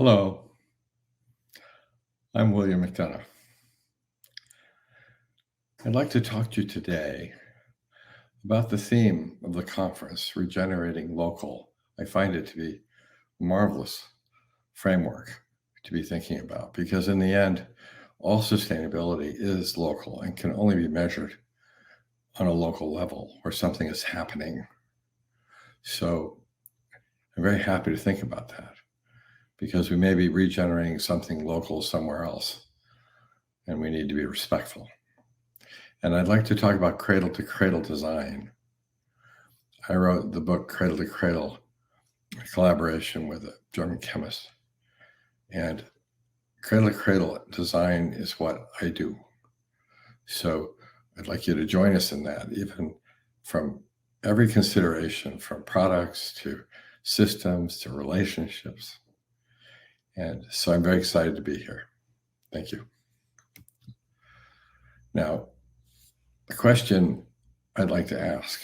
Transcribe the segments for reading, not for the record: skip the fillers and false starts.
Hello, I'm William McDonough. I'd like to talk to you today about the theme of the conference, Regenerating Local. I find it to be a marvelous framework to be thinking about because in the end, all sustainability is local and can only be measured on a local level where something is happening. So I'm very happy to think about that because we may be regenerating something local somewhere else and we need to be respectful. And I'd like to talk about cradle to cradle design. I wrote the book Cradle to Cradle in collaboration with a German chemist. And cradle to cradle design is what I do. So I'd like you to join us in that, even from every consideration, from products to systems to relationships. And so I'm very excited to be here. Thank you. Now, the question I'd like to ask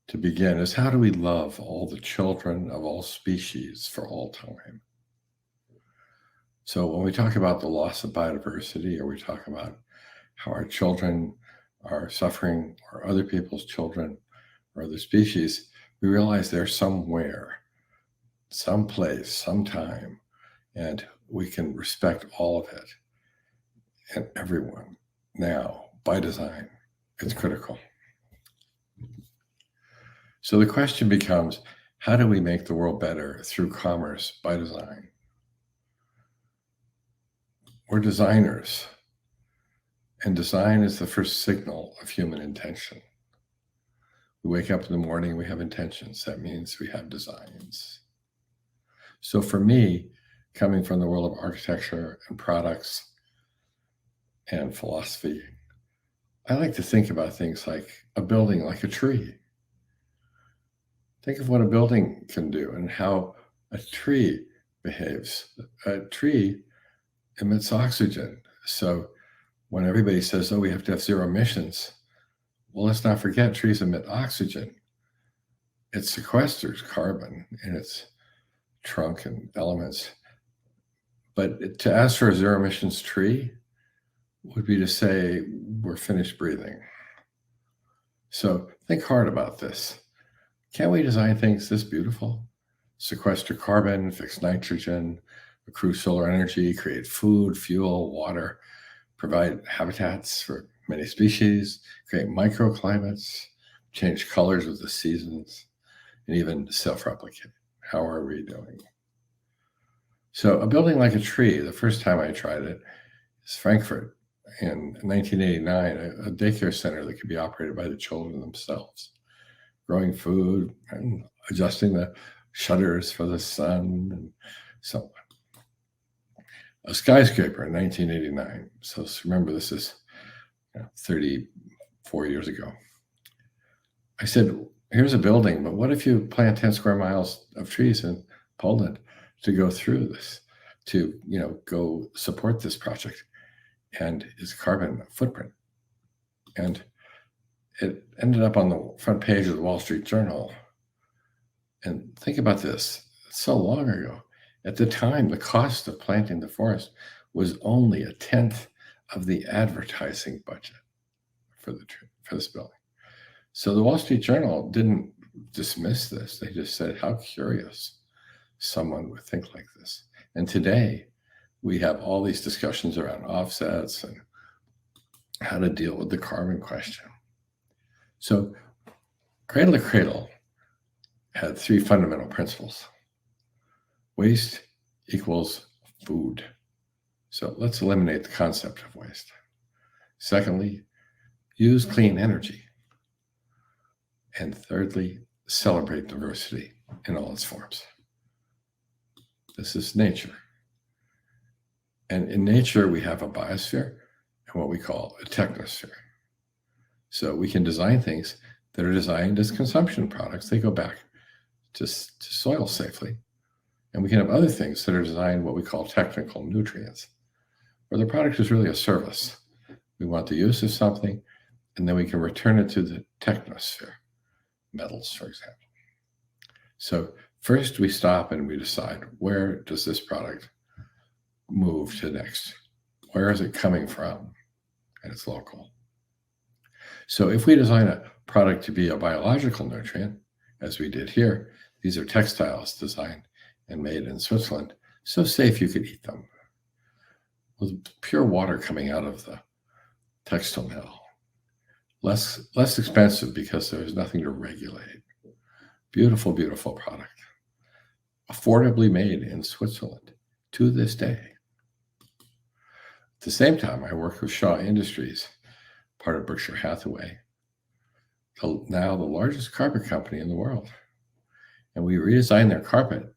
to begin is, how do we love all the children of all species for all time? So when we talk about the loss of biodiversity, or we talk about how our children are suffering, or other people's children, or other species, we realize they're somewhere, someplace, sometime, and we can respect all of it and everyone now by design. It's critical. So the question becomes, how do we make the world better through commerce by design? We're designers, and design is the first signal of human intention. We wake up in the morning, we have intentions. That means we have designs. So for me, coming from the world of architecture and products and philosophy, I like to think about things like a building, like a tree. Think of what a building can do and how a tree behaves. A tree emits oxygen. So when everybody says, oh, we have to have zero emissions, well, let's not forget trees emit oxygen. It sequesters carbon in its trunk and elements. But to ask for a zero emissions tree would be to say we're finished breathing. So think hard about this. Can we design things this beautiful? Sequester carbon, fix nitrogen, accrue solar energy, create food, fuel, water, provide habitats for many species, create microclimates, change colors with the seasons, and even self-replicate. How are we doing? So a building like a tree, the first time I tried it is Frankfurt in 1989, a daycare center that could be operated by the children themselves, growing food and adjusting the shutters for the sun and so on. A skyscraper in 1989. So remember, this is 34 years ago. I said, here's a building, but what if you plant 10 square miles of trees in Poland to go through this, to go support this project and its carbon footprint? And it ended up on the front page of the Wall Street Journal. And think about this, it's so long ago. At the time, the cost of planting the forest was only 1/10 of the advertising budget for this building. So the Wall Street Journal didn't dismiss this. They just said, how curious someone would think like this. And today, we have all these discussions around offsets and how to deal with the carbon question. So Cradle to Cradle had 3 fundamental principles. Waste equals food. So let's eliminate the concept of waste. Secondly, use clean energy. And thirdly, celebrate diversity in all its forms. This is nature. And in nature, we have a biosphere and what we call a technosphere. So we can design things that are designed as consumption products. They go back to soil safely. And we can have other things that are designed what we call technical nutrients, where the product is really a service. We want the use of something, and then we can return it to the technosphere, metals, for example. So first we stop and we decide, where does this product move to next? Where is it coming from? And it's local. So if we design a product to be a biological nutrient, as we did here, these are textiles designed and made in Switzerland, so safe you could eat them, with pure water coming out of the textile mill. Less expensive because there's nothing to regulate. Beautiful, beautiful product. Affordably made in Switzerland to this day. At the same time, I work with Shaw Industries, part of Berkshire Hathaway, now the largest carpet company in the world. And we redesigned their carpet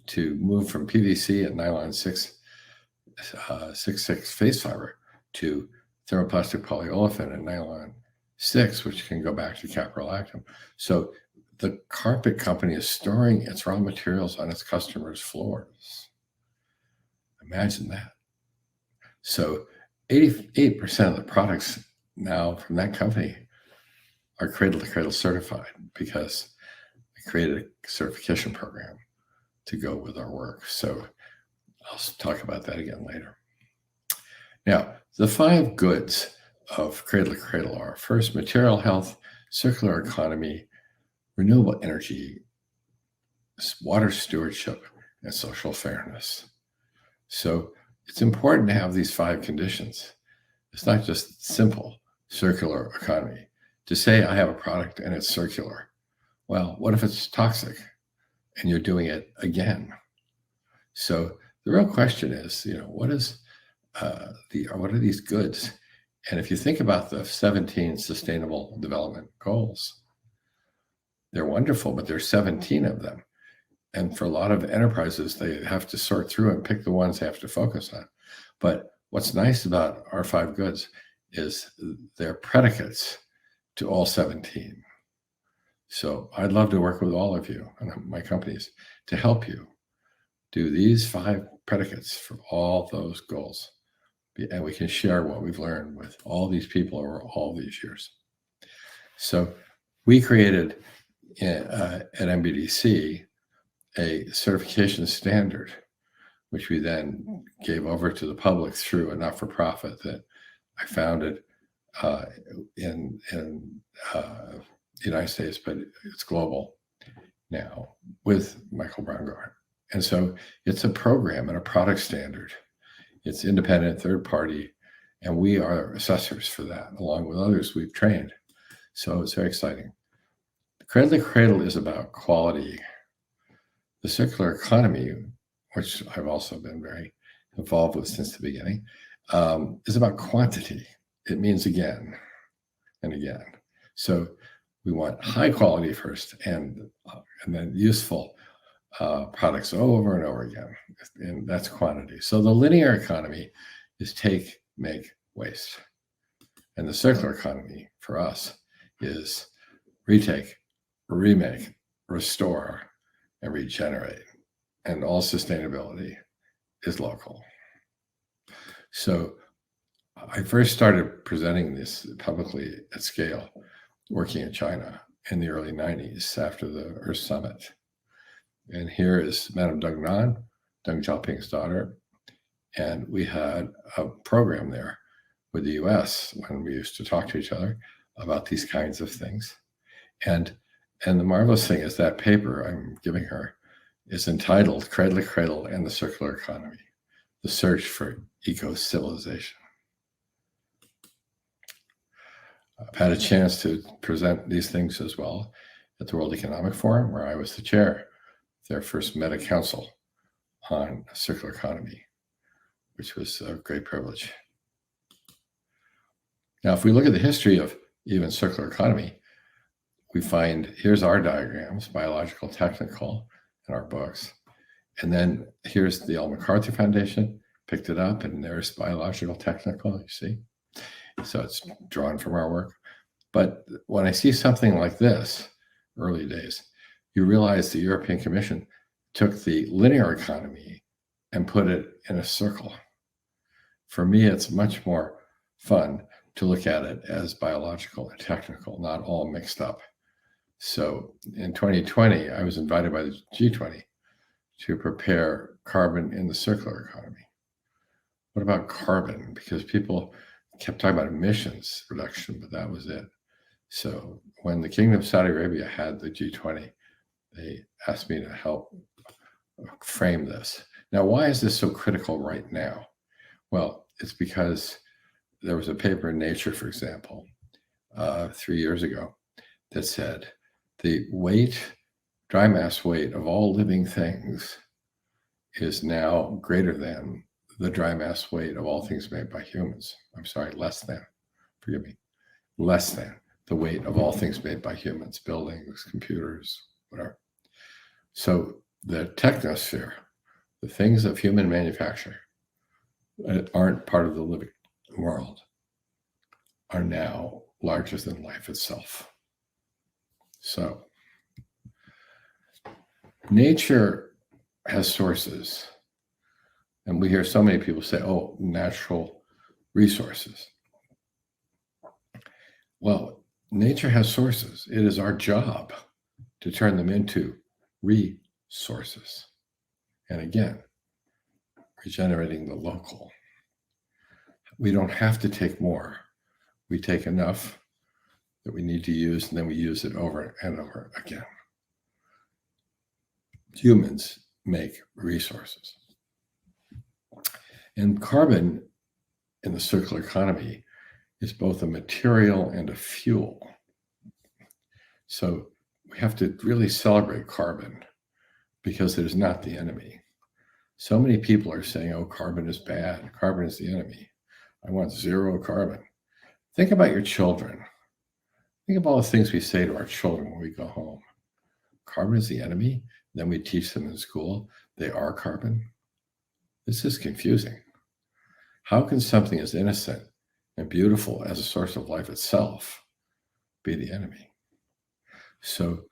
to move from PVC and nylon 6/6 face fiber to thermoplastic polyolefin and nylon 6, which can go back to caprolactam. So the carpet company is storing its raw materials on its customers' floors. Imagine that. So 88% of the products now from that company are Cradle to Cradle certified because I created a certification program to go with our work. So I'll talk about that again later. Now, the 5 goods of Cradle to Cradle are: first, material health, circular economy, renewable energy, water stewardship, and social fairness. So it's important to have these 5 conditions. It's not just simple circular economy. To say I have a product and it's circular, well, what if it's toxic and you're doing it again? So the real question is, what are these goods? And if you think about the 17 Sustainable Development Goals, they're wonderful, but there's 17 of them. And for a lot of enterprises, they have to sort through and pick the ones they have to focus on. But what's nice about our 5 goods is they're predicates to all 17. So I'd love to work with all of you and my companies to help you do these 5 predicates for all those goals. And we can share what we've learned with all these people over all these years. So we created at MBDC a certification standard, which we then gave over to the public through a not-for-profit that I founded in the United States, but it's global now with Michael Braungart. And so it's a program and a product standard. It's independent, third party, and we are assessors for that, along with others we've trained. So it's very exciting. Cradle to Cradle is about quality. The circular economy, which I've also been very involved with since the beginning, is about quantity. It means again and again. So we want high quality first and then useful products over and over again. And that's quantity. So the linear economy is take, make, waste. And the circular economy for us is retake, remake, restore, and regenerate. And all sustainability is local. So I first started presenting this publicly at scale, working in China in the early 90s after the Earth Summit. And here is Madame Döngüsel, Deng Xiaoping's daughter. And we had a program there with the US when we used to talk to each other about these kinds of things. And the marvelous thing is that paper I'm giving her is entitled Cradle to Cradle and the Circular Economy, the Search for Eco-Civilization. I've had a chance to present these things as well at the World Economic Forum, where I was the chair, their first Meta Council on circular economy, which was a great privilege. Now, if we look at the history of even circular economy, we find here's our diagrams, biological, technical, in our books. And then here's the Ellen MacArthur Foundation, picked it up, and there's biological, technical, you see. So it's drawn from our work. But when I see something like this, early days, you realize the European Commission took the linear economy and put it in a circle. For me, it's much more fun to look at it as biological and technical, not all mixed up. So in 2020, I was invited by the G20 to prepare carbon in the circular economy. What about carbon? Because people kept talking about emissions reduction, but that was it. So when the Kingdom of Saudi Arabia had the G20, they asked me to help frame this. Now, why is this so critical right now? Well, it's because there was a paper in Nature, for example, 3 years ago that said the dry mass weight of all living things is now greater than the dry mass weight of all things made by humans. I'm sorry, less than, forgive me, less than the weight of all things made by humans, buildings, computers, whatever. So the technosphere, the things of human manufacture that aren't part of the living world, are now larger than life itself. So nature has sources, and we hear so many people say, oh, natural resources. Well, nature has sources. It is our job to turn them into resources. And again, regenerating the local. We don't have to take more. We take enough that we need to use, and then we use it over and over again. Humans make resources. And carbon in the circular economy is both a material and a fuel. So we have to really celebrate carbon because it is not the enemy. So many people are saying, oh, carbon is bad. Carbon is the enemy. I want zero carbon. Think about your children. Think of all the things we say to our children when we go home. Carbon is the enemy. Then we teach them in school they are carbon. This is confusing. How can something as innocent and beautiful as a source of life itself be the enemy? So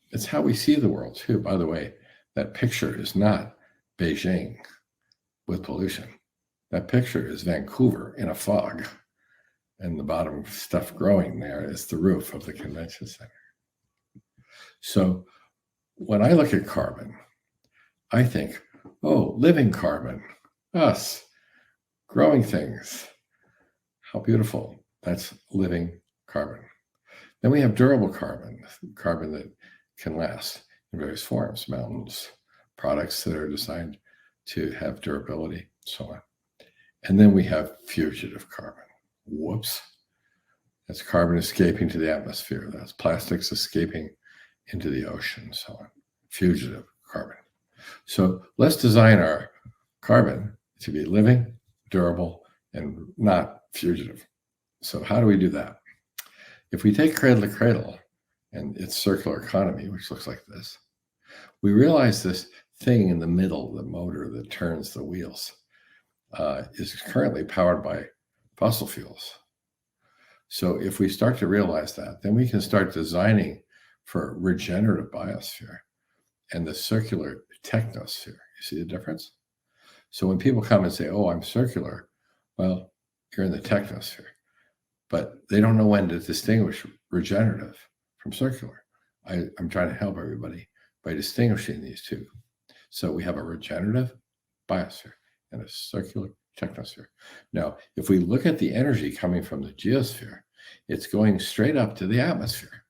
it's how we see the world too. By the way, that picture is not Beijing with pollution. That picture is Vancouver in a fog. And the bottom stuff growing there is the roof of the convention center. So when I look at carbon, I think, oh, living carbon, us, growing things. How beautiful. That's living carbon. Then we have durable carbon, carbon that can last in various forms, mountains, products that are designed to have durability, so on. And then we have fugitive carbon. Whoops. That's carbon escaping to the atmosphere. That's plastics escaping into the ocean, so on. Fugitive carbon. So let's design our carbon to be living, durable, and not fugitive. So how do we do that? If we take Cradle to Cradle and its circular economy, which looks like this, we realize this thing in the middle, the motor that turns the wheels, is currently powered by fossil fuels. So if we start to realize that, then we can start designing for regenerative biosphere and the circular technosphere. You see the difference? So when people come and say, oh, I'm circular, well, you're in the technosphere. But they don't know when to distinguish regenerative from circular. I'm trying to help everybody by distinguishing these two. So we have a regenerative biosphere and a circular technosphere. Now, if we look at the energy coming from the geosphere, it's going straight up to the atmosphere.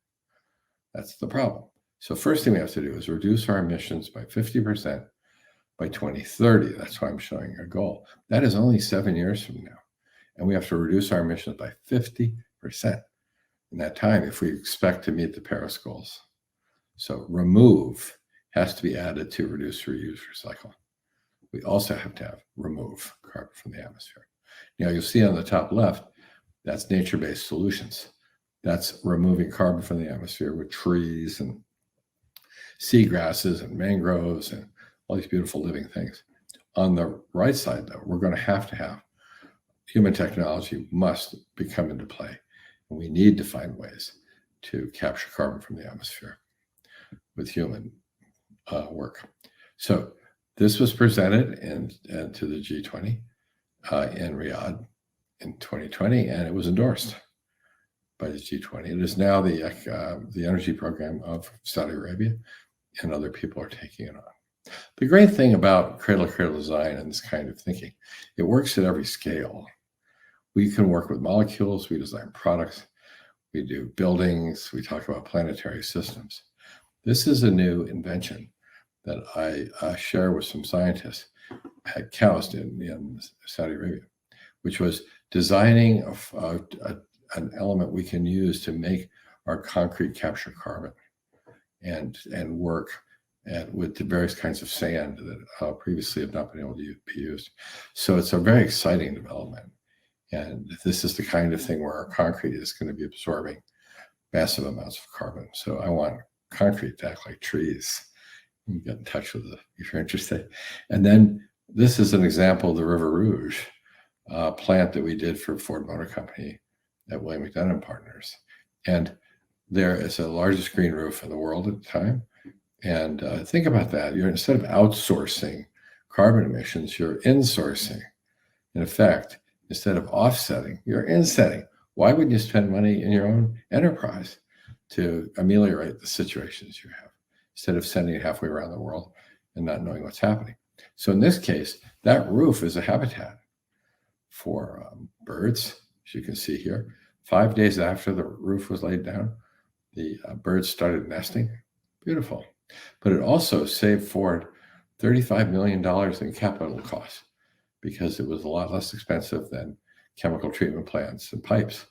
That's the problem. So first thing we have to do is reduce our emissions by 50% by 2030. That's why I'm showing a goal. That is only 7 years from now. And we have to reduce our emissions by 50% in that time if we expect to meet the Paris goals. So remove has to be added to reduce, reuse, recycle. We also have to have remove carbon from the atmosphere. Now you'll see on the top left, that's nature-based solutions. That's removing carbon from the atmosphere with trees and seagrasses and mangroves and all these beautiful living things. On the right side, though, we're going to have human technology must come into play. And we need to find ways to capture carbon from the atmosphere with human work. So this was presented to the G20 in Riyadh in 2020, and it was endorsed by the G20. It is now the energy program of Saudi Arabia, and other people are taking it on. The great thing about cradle-to-cradle design and this kind of thinking, it works at every scale. We can work with molecules, we design products, we do buildings, we talk about planetary systems. This is a new invention that I share with some scientists at KAUST in Saudi Arabia, which was designing an element we can use to make our concrete capture carbon and work with the various kinds of sand that previously have not been able to be used. So it's a very exciting development. And this is the kind of thing where our concrete is going to be absorbing massive amounts of carbon. So I want concrete to act like trees. You can get in touch with it if you're interested. And then this is an example of the River Rouge plant that we did for Ford Motor Company at William McDonough Partners. And there is the largest green roof in the world at the time. And think about that. You're, instead of outsourcing carbon emissions, you're insourcing. In effect, instead of offsetting, you're insetting. Why wouldn't you spend money in your own enterprise to ameliorate the situations you have, instead of sending it halfway around the world and not knowing what's happening? So in this case, that roof is a habitat for birds, as you can see here. 5 days after the roof was laid down, the birds started nesting. Beautiful. But it also saved Ford $35 million in capital costs because it was a lot less expensive than chemical treatment plants and pipes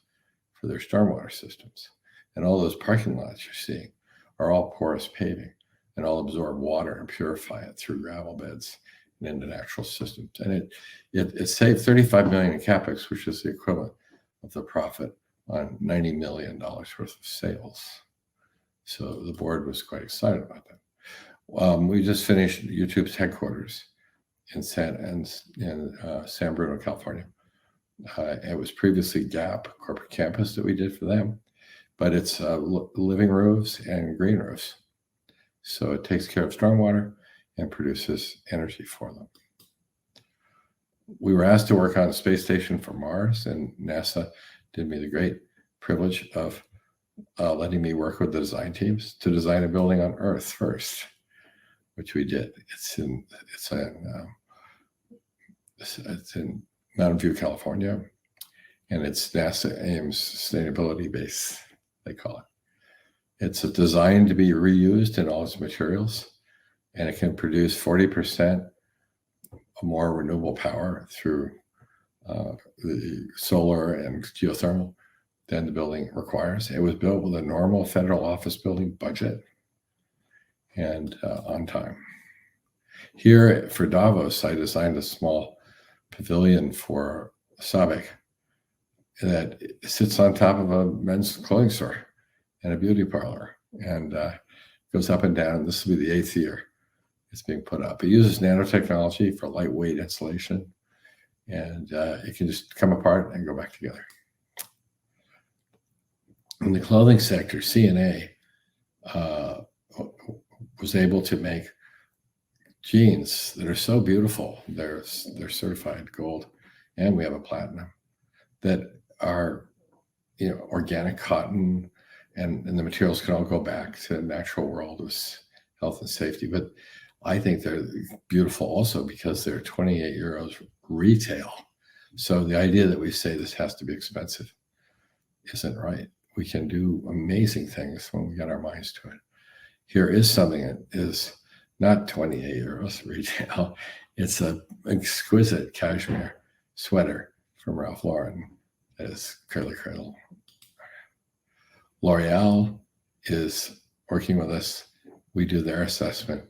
for their stormwater systems. And all those parking lots you're seeing are all porous paving and all absorb water and purify it through gravel beds and into natural systems. And it saved $35 million in capex, which is the equivalent of the profit on $90 million worth of sales. So the board was quite excited about that. We just finished YouTube's headquarters in San Bruno, California. It was previously Gap corporate campus that we did for them, but it's living roofs and green roofs. So it takes care of stormwater and produces energy for them. We were asked to work on a space station for Mars, and NASA did me the great privilege of letting me work with the design teams to design a building on Earth first, which we did. It's in Mountain View, California, and it's NASA Ames Sustainability Base, they call it. It's designed to be reused in all its materials, and it can produce 40% more renewable power through the solar and geothermal than the building requires. It was built with a normal federal office building budget and on time. Here for Davos, I designed a small pavilion for SABIC that sits on top of a men's clothing store and a beauty parlor, and goes up and down. This will be the 8th year it's being put up. It uses nanotechnology for lightweight insulation, and it can just come apart and go back together. In the clothing sector, CNA was able to make jeans that are so beautiful. They're certified gold, and we have a platinum, that are organic cotton, and the materials can all go back to the natural world of health and safety. But I think they're beautiful also because they're 28 euros retail. So the idea that we say this has to be expensive isn't right. We can do amazing things when we get our minds to it. Here is something that is not 28 euros retail. It's an exquisite cashmere sweater from Ralph Lauren that is cradle. L'Oreal is working with us. We do their assessment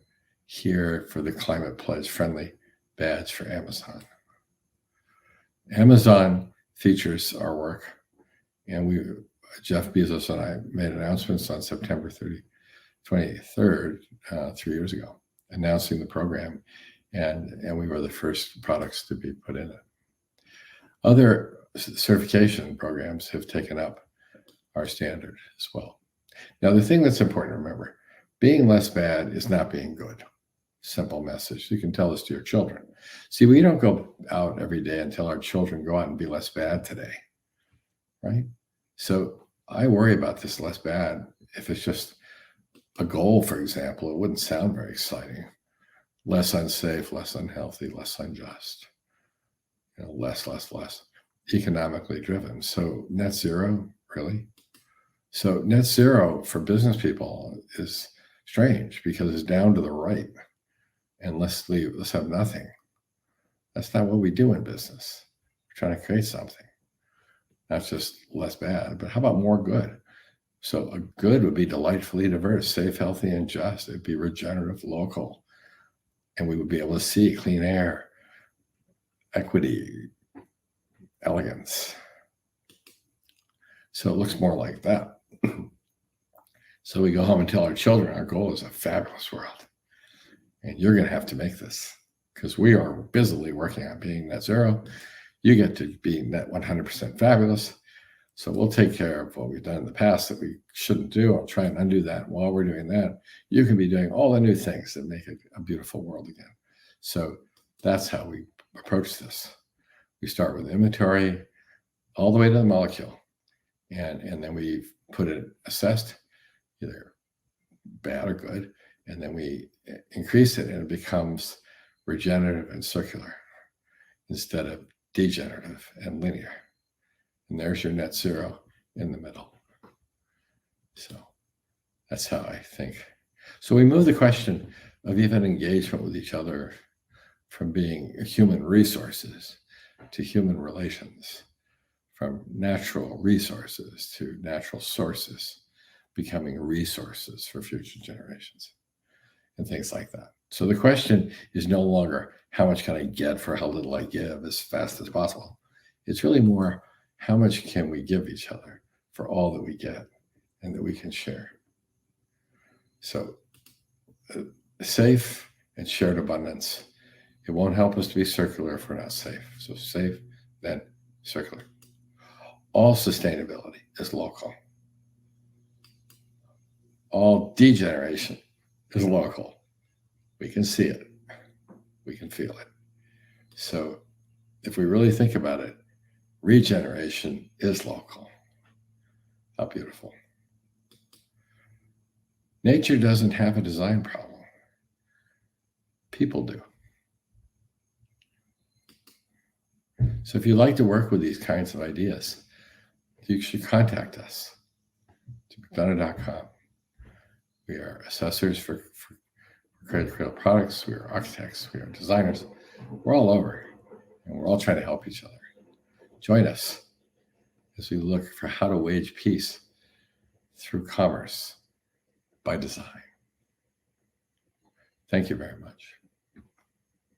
here for the Climate Pledge Friendly badge for Amazon. Amazon features our work, and Jeff Bezos and I made announcements on September 23rd, 3 years ago, announcing the program, and we were the first products to be put in it. Other certification programs have taken up our standard as well. Now, the thing that's important to remember, being less bad is not being good. Simple message. You can tell this to your children. See, we don't go out every day and tell our children, go out and be less bad today, right? So I worry about this less bad. If it's just a goal, for example, it wouldn't sound very exciting. less unsafe, less unhealthy, less unjust, less economically driven. So net zero, really? So net zero for business people is strange because it's down to the right. And let's have nothing. That's not what we do in business. We're trying to create something. Not just less bad, but how about more good? So a good would be delightfully diverse, safe, healthy, and just. It'd be regenerative, local. And we would be able to see clean air, equity, elegance. So it looks more like that. So we go home and tell our children our goal is a fabulous world. And you're going to have to make this because we are busily working on being net zero. You get to be net 100% fabulous. So we'll take care of what we've done in the past that we shouldn't do. I'll try and undo that. While we're doing that, you can be doing all the new things that make it a beautiful world again. So that's how we approach this. We start with inventory all the way to the molecule. And then we put it assessed, either bad or good. And then we increase it and it becomes regenerative and circular instead of degenerative and linear. And there's your net zero in the middle. So that's how I think. So we move the question of even engagement with each other from being human resources to human relations, from natural resources to natural sources, becoming resources for future generations and things like that. So the question is no longer how much can I get for how little I give as fast as possible. It's really more how much can we give each other for all that we get and that we can share. So safe and shared abundance. It won't help us to be circular if we're not safe. So safe, then circular. All sustainability is local. All degeneration is local. We can see it. We can feel it. So if we really think about it, regeneration is local. How beautiful. Nature doesn't have a design problem. People do. So if you'd like to work with these kinds of ideas, you should contact us to McDonough.com. We are assessors for Cradle products. We are architects. We are designers. We're all over, and we're all trying to help each other. Join us as we look for how to wage peace through commerce by design. Thank you very much.